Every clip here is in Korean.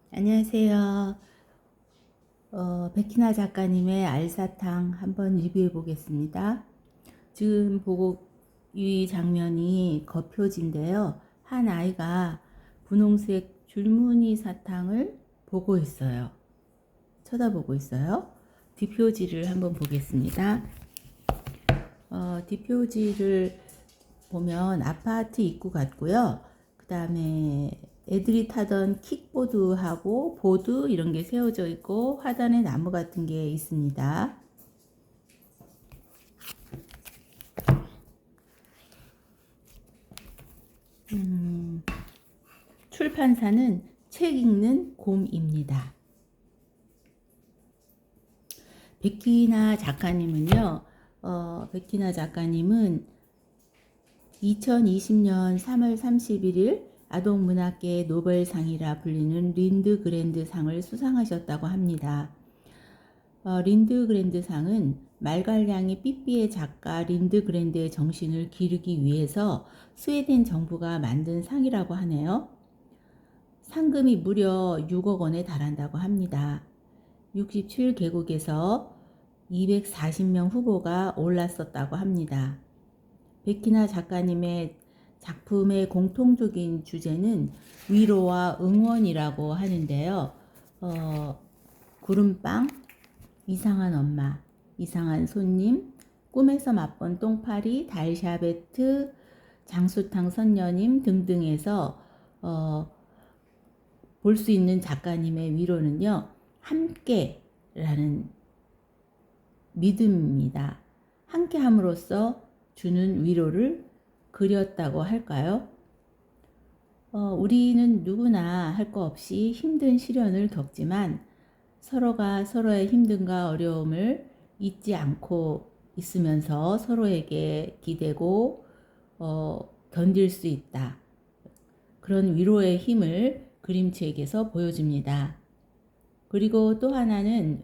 안녕하세요. 백희나 작가님의 알사탕 한번 리뷰해 보겠습니다. 지금 보고 이 장면이 겉표지인데요. 한 아이가 분홍색 줄무늬 사탕을 보고 있어요. 쳐다보고 있어요. 뒷표지를 한번 보겠습니다. 뒷표지를 보면 아파트 입구 같고요. 그 다음에 애들이 타던 킥보드하고 보드 이런 게 세워져 있고 하단에 나무 같은 게 있습니다. 출판사는 책 읽는 곰입니다. 백희나 작가님은요, 백희나 작가님은 2020년 3월 31일 아동문학계 노벨상이라 불리는 린드그랜드상을 수상하셨다고 합니다. 린드그랜드상은 말갈량이 삐삐의 작가 린드그랜드의 정신을 기르기 위해서 스웨덴 정부가 만든 상이라고 하네요. 상금이 무려 6억 원에 달한다고 합니다. 67개국에서 240명 후보가 올랐었다고 합니다. 백희나 작가님의 작품의 공통적인 주제는 위로와 응원이라고 하는데요. 구름빵, 이상한 엄마, 이상한 손님, 꿈에서 맛본 똥파리, 달샤베트, 장수탕 선녀님 등등에서 볼 수 있는 작가님의 위로는요. 함께라는 믿음입니다. 함께함으로써 주는 위로를 그렸다고 할까요? 우리는 누구나 할 거 없이 힘든 시련을 겪지만 서로가 서로의 힘듦과 어려움을 잊지 않고 있으면서 서로에게 기대고 견딜 수 있다. 그런 위로의 힘을 그림책에서 보여줍니다. 그리고 또 하나는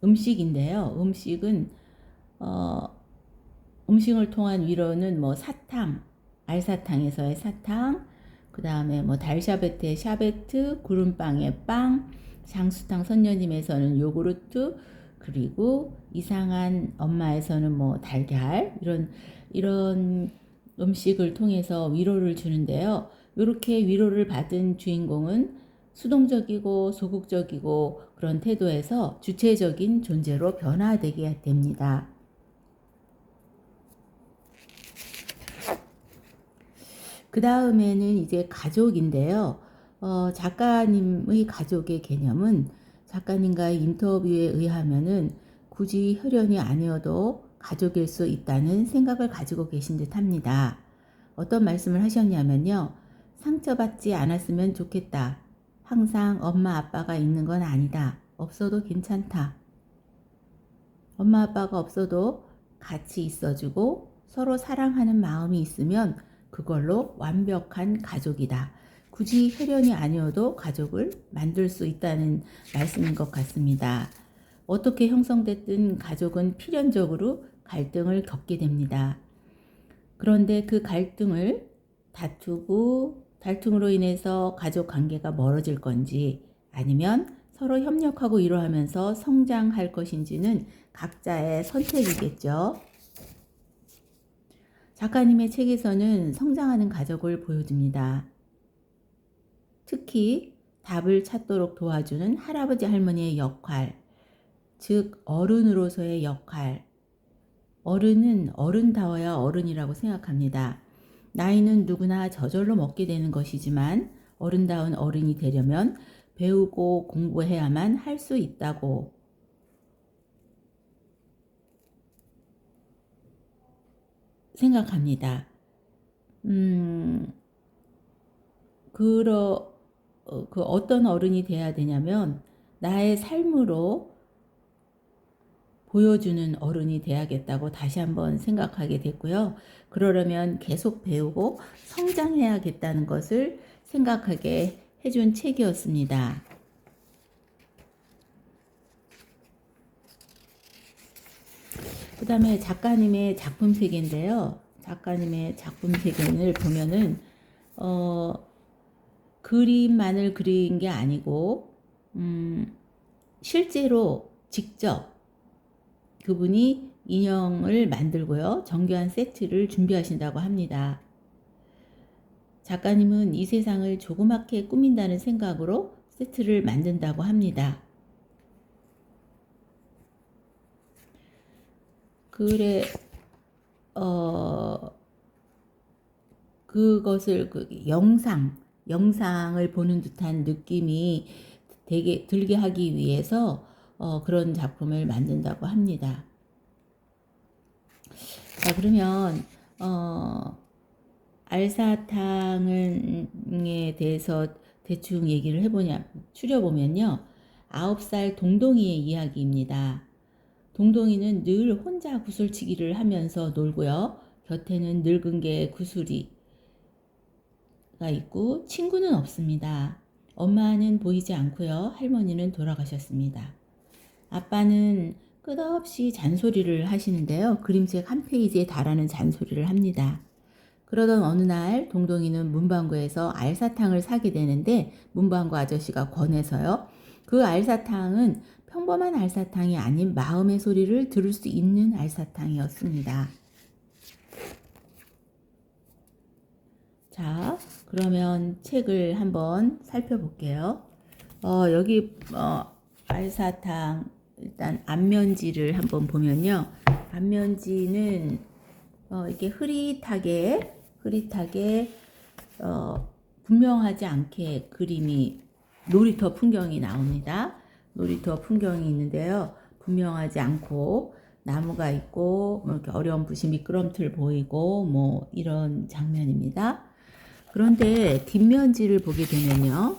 음식인데요. 음식을 통한 위로는 뭐 사탕, 알사탕에서의 사탕, 그 다음에 뭐 달샤베트의 샤베트, 구름빵의 빵, 장수탕 선녀님에서는 요구르트, 그리고 이상한 엄마에서는 뭐 달걀, 이런 음식을 통해서 위로를 주는데요. 이렇게 위로를 받은 주인공은 수동적이고 소극적이고 그런 태도에서 주체적인 존재로 변화되게 됩니다. 그 다음에는 이제 가족인데요. 작가님의 가족의 개념은 작가님과의 인터뷰에 의하면은 굳이 혈연이 아니어도 가족일 수 있다는 생각을 가지고 계신 듯 합니다. 어떤 말씀을 하셨냐면요. 상처받지 않았으면 좋겠다. 항상 엄마 아빠가 있는 건 아니다. 없어도 괜찮다. 엄마 아빠가 없어도 같이 있어주고 서로 사랑하는 마음이 있으면 그걸로 완벽한 가족이다. 굳이 혈연이 아니어도 가족을 만들 수 있다는 말씀인 것 같습니다. 어떻게 형성됐든 가족은 필연적으로 갈등을 겪게 됩니다. 그런데 그 갈등을 다툼으로 인해서 가족 관계가 멀어질 건지 아니면 서로 협력하고 위로하면서 성장할 것인지는 각자의 선택이겠죠. 작가님의 책에서는 성장하는 가족을 보여줍니다. 특히 답을 찾도록 도와주는 할아버지 할머니의 역할, 즉 어른으로서의 역할. 어른은 어른다워야 어른이라고 생각합니다. 나이는 누구나 저절로 먹게 되는 것이지만 어른다운 어른이 되려면 배우고 공부해야만 할 수 있다고 생각합니다. 그 어떤 어른이 돼야 되냐면 나의 삶으로 보여주는 어른이 돼야겠다고 다시 한번 생각하게 됐고요. 그러려면 계속 배우고 성장해야겠다는 것을 생각하게 해준 책이었습니다. 그 다음에 작가님의 작품 세계인데요. 작가님의 작품 세계를 보면은 그림만을 그린 게 아니고 실제로 직접 그분이 인형을 만들고요. 정교한 세트를 준비하신다고 합니다. 작가님은 이 세상을 조그맣게 꾸민다는 생각으로 세트를 만든다고 합니다. 그래, 그것을 영상을 보는 듯한 느낌이 되게 들게 하기 위해서 그런 작품을 만든다고 합니다. 자, 그러면 알사탕에 대해서 대충 얘기를 추려보면요. 9살 동동이의 이야기입니다. 동동이는 늘 혼자 구슬치기를 하면서 놀고요. 곁에는 늙은 개 구슬이가 있고 친구는 없습니다. 엄마는 보이지 않고요. 할머니는 돌아가셨습니다. 아빠는 끝없이 잔소리를 하시는데요. 그림책 한 페이지에 달하는 잔소리를 합니다. 그러던 어느 날 동동이는 문방구에서 알사탕을 사게 되는데 문방구 아저씨가 권해서요. 그 알사탕은 평범한 알사탕이 아닌 마음의 소리를 들을 수 있는 알사탕이었습니다. 자, 그러면 책을 한번 살펴볼게요. 여기 알사탕 일단 앞면지를 한번 보면요. 앞면지는 이렇게 흐릿하게 분명하지 않게 그림이 놀이터 풍경이 나옵니다. 놀이터 풍경이 있는데요. 분명하지 않고 나무가 있고 뭐 이렇게 어렴풋이 미끄럼틀 보이고 뭐 이런 장면입니다. 그런데 뒷면지를 보게 되면요.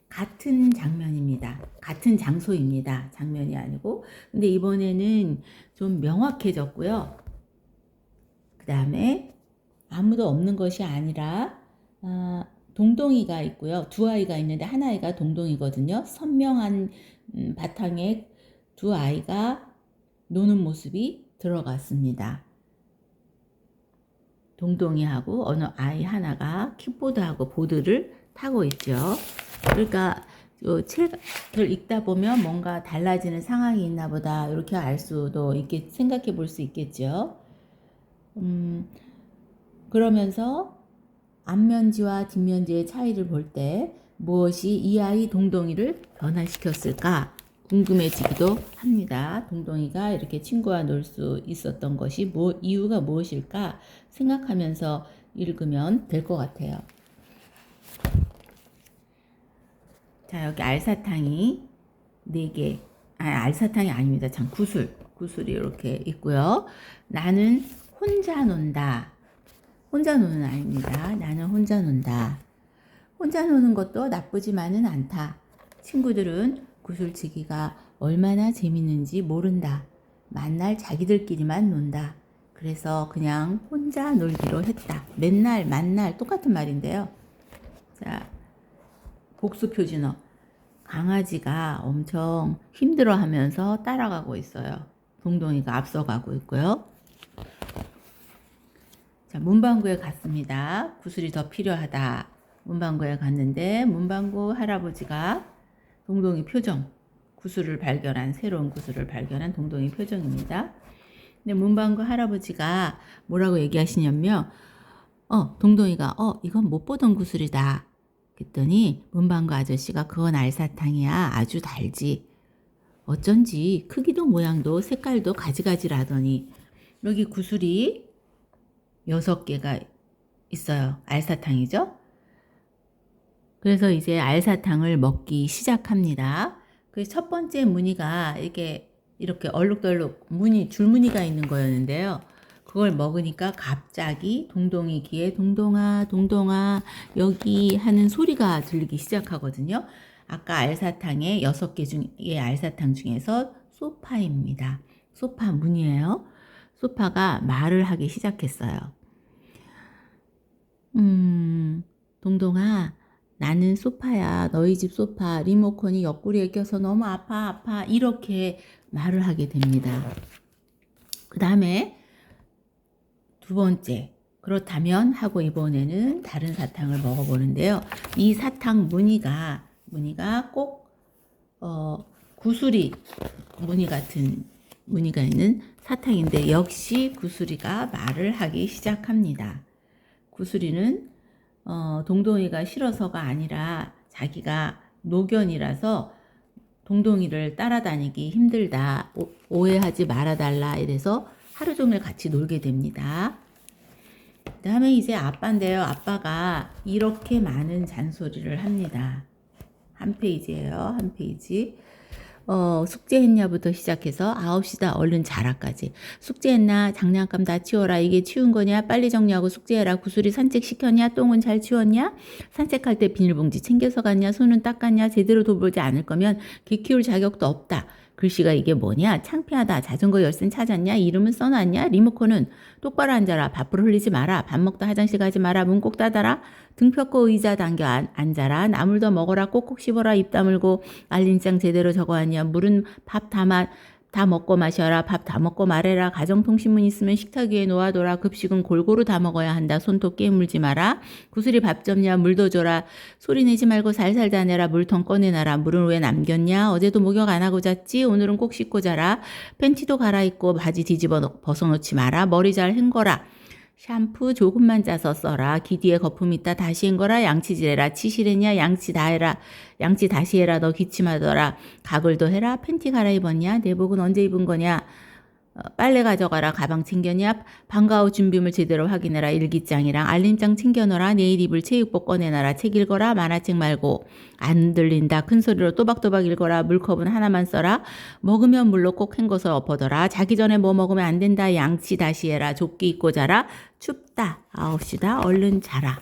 같은 장면입니다. 같은 장소입니다. 장면이 아니고. 근데 이번에는 좀 명확해졌고요. 그 다음에 아무도 없는 것이 아니라 동동이가 있고요. 두 아이가 있는데 한 아이가 동동이거든요. 선명한 바탕에 두 아이가 노는 모습이 들어갔습니다. 동동이하고 어느 아이 하나가 킥보드하고 보드를 타고 있죠. 그러니까 책을 읽다 보면 뭔가 달라지는 상황이 있나 보다 이렇게 알 수도 있게 생각해 볼 수 있겠죠. 그러면서 앞면지와 뒷면지의 차이를 볼 때 무엇이 이 아이 동동이를 변화시켰을까 궁금해지기도 합니다. 동동이가 이렇게 친구와 놀 수 있었던 것이 이유가 무엇일까 생각하면서 읽으면 될 것 같아요. 자, 여기 알사탕이 4개, 알사탕이 아닙니다. 참, 구슬이 이렇게 있고요. 나는 혼자 논다. 혼자 노는 아입니다. 나는 혼자 논다. 혼자 노는 것도 나쁘지만은 않다. 친구들은 구슬치기가 얼마나 재밌는지 모른다. 만날 자기들끼리만 논다. 그래서 그냥 혼자 놀기로 했다. 맨날 만날 똑같은 말인데요. 자, 복수 표준어. 강아지가 엄청 힘들어하면서 따라가고 있어요. 동동이가 앞서가고 있고요. 자, 문방구에 갔습니다. 구슬이 더 필요하다. 문방구에 갔는데 문방구 할아버지가 동동이 표정, 새로운 구슬을 발견한 동동이 표정입니다. 근데 문방구 할아버지가 뭐라고 얘기하시냐면 동동이가 이건 못 보던 구슬이다. 그랬더니 문방구 아저씨가 그건 알사탕이야. 아주 달지. 어쩐지 크기도 모양도 색깔도 가지가지라더니 여기 구슬이 6개가 있어요. 알사탕이죠? 그래서 이제 알사탕을 먹기 시작합니다. 그 첫 번째 무늬가 이렇게 얼룩덜룩 줄무늬가 있는 거였는데요. 그걸 먹으니까 갑자기 동동이 귀에 동동아, 동동아, 여기 하는 소리가 들리기 시작하거든요. 아까 알사탕의 6개 중의 알사탕 중에서 소파입니다. 소파 무늬예요. 소파가 말을 하기 시작했어요. 동동아, 나는 소파야. 너희 집 소파. 리모컨이 옆구리에 껴서 너무 아파. 이렇게 말을 하게 됩니다. 그 다음에 두 번째. 그렇다면 하고 이번에는 다른 사탕을 먹어보는데요. 이 사탕 무늬가 꼭 구슬이 무늬 같은 무늬가 있는 사탕인데 역시 구슬이가 말을 하기 시작합니다. 구슬이는 동동이가 싫어서가 아니라 자기가 노견이라서 동동이를 따라다니기 힘들다. 오해하지 말아달라. 이래서 하루 종일 같이 놀게 됩니다. 그 다음에 이제 아빠인데요. 아빠가 이렇게 많은 잔소리를 합니다. 한 페이지예요. 한 페이지. 숙제했냐부터 시작해서 9시다 얼른 자라까지. 숙제했나? 장난감 다 치워라. 이게 치운 거냐? 빨리 정리하고 숙제해라. 구슬이 산책시켰냐? 똥은 잘 치웠냐? 산책할 때 비닐봉지 챙겨서 갔냐? 손은 닦았냐? 제대로 돌보지 않을 거면 개 키울 자격도 없다. 글씨가 이게 뭐냐? 창피하다. 자전거 열쇠는 찾았냐? 이름은 써놨냐? 리모컨은 똑바로 앉아라. 밥을 흘리지 마라. 밥 먹다 화장실 가지 마라. 문 꼭 닫아라. 등 펴고 의자 당겨 앉아라. 나물 더 먹어라. 꼭꼭 씹어라. 입 다물고 알림장 제대로 적어왔냐? 물은 밥 다 먹고 마셔라. 밥 다 먹고 말해라. 가정통신문 있으면 식탁 위에 놓아둬라. 급식은 골고루 다 먹어야 한다. 손톱 깨물지 마라. 구슬이 밥 접냐? 물 더 줘라. 소리 내지 말고 살살 다내라. 물통 꺼내놔라. 물은 왜 남겼냐? 어제도 목욕 안 하고 잤지? 오늘은 꼭 씻고 자라. 팬티도 갈아입고 바지 뒤집어 벗어놓지 마라. 머리 잘 헹궈라. 샴푸 조금만 짜서 써라. 귀 뒤에 거품 있다 다시 헹궈라. 양치질해라. 치실했냐? 양치 다 해라. 양치 다시 해라. 너 기침하더라. 가글도 해라. 팬티 갈아입었냐? 내복은 언제 입은 거냐? 빨래 가져가라. 가방 챙겼냐? 방과 후 준비물 제대로 확인해라. 일기장이랑 알림장 챙겨놓아라. 내일 입을 체육복 꺼내놔라. 책 읽어라. 만화책 말고. 안 들린다. 큰 소리로 또박또박 읽어라. 물컵은 하나만 써라. 먹으면 물로 꼭 헹궈서 엎어둬라. 자기 전에 뭐 먹으면 안 된다. 양치 다시 해라. 조끼 입고 자라. 춥다. 9시다. 얼른 자라.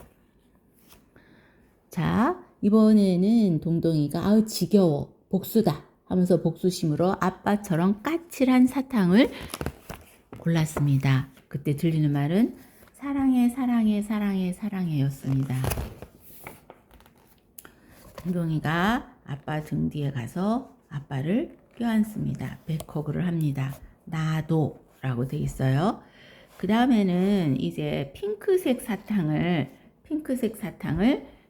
자, 이번에는 동동이가 아우 지겨워. 복수다. 하면서 복수심으로 아빠처럼 까칠한 사탕을 골랐습니다. 그때 들리는 말은 사랑해 사랑해 사랑해 사랑해였습니다. 동동이가 아빠 등 뒤에 가서 아빠를 껴안습니다. 백허그를 합니다. 나도 라고 돼 있어요. 그 다음에는 이제 핑크색 사탕을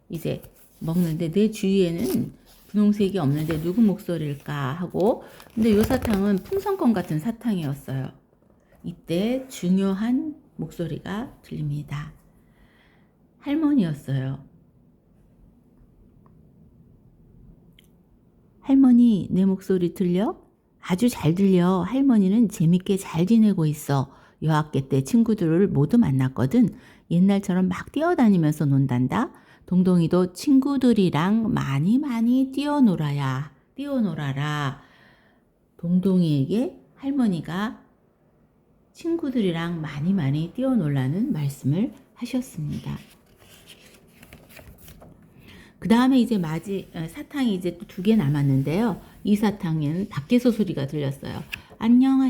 이제 먹는데 내 주위에는 분홍색이 없는데 누구 목소리일까 하고 근데 이 사탕은 풍선껌 같은 사탕이었어요. 이때 중요한 목소리가 들립니다. 할머니였어요. 할머니 내 목소리 들려? 아주 잘 들려. 할머니는 재밌게 잘 지내고 있어. 여학기 때 친구들을 모두 만났거든. 옛날처럼 막 뛰어다니면서 논단다. 동동이도 친구들이랑 많이 뛰어놀아라. 동동이에게 할머니가 친구들이랑 많이 뛰어놀라는 말씀을 하셨습니다. 그 다음에 이제 사탕이 이제 또 2개 남았는데요. 이 사탕에는 밖에서 소리가 들렸어요. 안녕.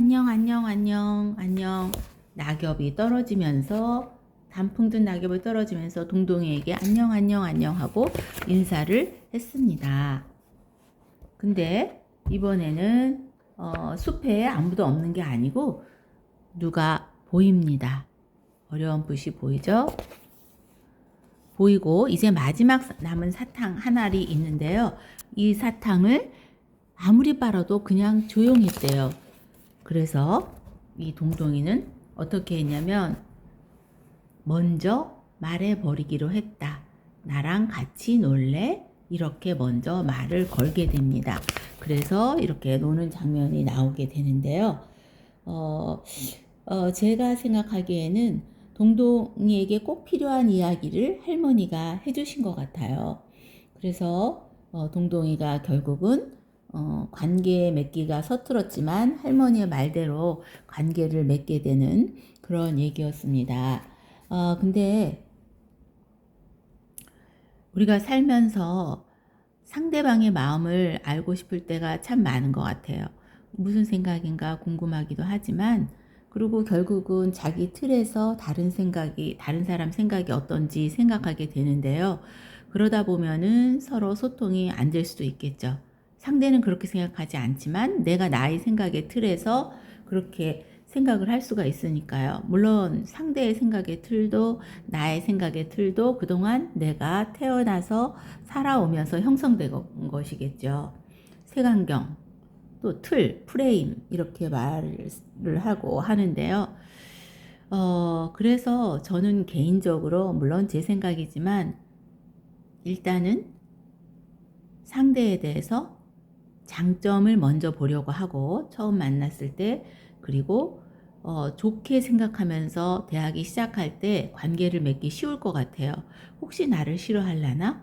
낙엽이 떨어지면서 단풍 든 낙엽이 떨어지면서 동동이에게 안녕 하고 인사를 했습니다. 근데 이번에는 숲에 아무도 없는 게 아니고 누가 보입니다. 어려운 붓이 보이죠? 보이고 이제 마지막 남은 사탕 한 알이 있는데요. 이 사탕을 아무리 빨아도 그냥 조용했대요. 그래서 이 동동이는 어떻게 했냐면 먼저 말해버리기로 했다. 나랑 같이 놀래? 이렇게 먼저 말을 걸게 됩니다. 그래서 이렇게 노는 장면이 나오게 되는데요. 제가 생각하기에는 동동이에게 꼭 필요한 이야기를 할머니가 해주신 것 같아요. 그래서 동동이가 결국은 관계 맺기가 서툴었지만 할머니의 말대로 관계를 맺게 되는 그런 얘기였습니다. 근데 우리가 살면서 상대방의 마음을 알고 싶을 때가 참 많은 것 같아요. 무슨 생각인가 궁금하기도 하지만 그리고 결국은 자기 틀에서 다른 사람 생각이 어떤지 생각하게 되는데요. 그러다 보면은 서로 소통이 안 될 수도 있겠죠. 상대는 그렇게 생각하지 않지만 내가 나의 생각의 틀에서 그렇게 생각을 할 수가 있으니까요. 물론 상대의 생각의 틀도 나의 생각의 틀도 그동안 내가 태어나서 살아오면서 형성된 것이겠죠. 색안경, 또 틀, 프레임 이렇게 말을 하고 하는데요. 그래서 저는 개인적으로 물론 제 생각이지만 일단은 상대에 대해서 장점을 먼저 보려고 하고 처음 만났을 때 그리고 좋게 생각하면서 대하기 시작할 때 관계를 맺기 쉬울 것 같아요. 혹시 나를 싫어하려나?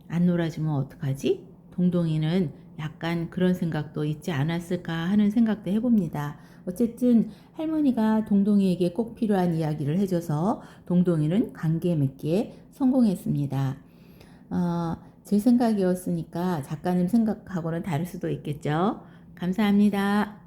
안 놀아주면 어떡하지? 동동이는 약간 그런 생각도 있지 않았을까 하는 생각도 해봅니다. 어쨌든 할머니가 동동이에게 꼭 필요한 이야기를 해줘서 동동이는 관계 맺기에 성공했습니다. 제 생각이었으니까 작가님 생각하고는 다를 수도 있겠죠. 감사합니다.